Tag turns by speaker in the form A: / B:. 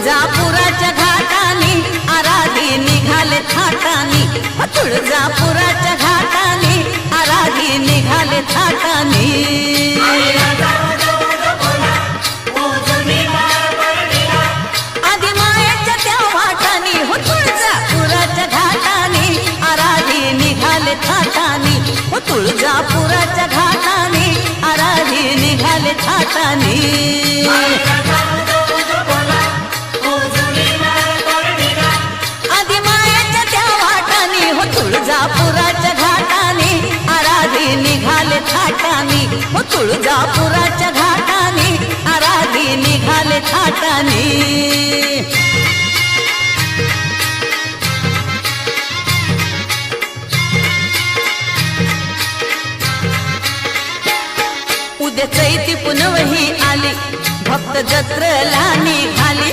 A: तुळजापुराच्या घाटानी आराधी निघाले थाटानी, तुळजापुराच्या घाटानी आराधी निघाले थाटानी। आधी मायेच्या त्या वाटानी तुळजापुराच्या घाटानी आराधी निघाले थाटानी, तुळजापुराच्या घाटानी आराधी निघाले थाटानी। तुळजापुराच्या घाटानी आराधी निघाले थाटानी, तुळजापुराच्या घाटानी आराधी निघाले थाटानी। उद्या चैती पुनवही आली, भक्त जत्रेला निघाली।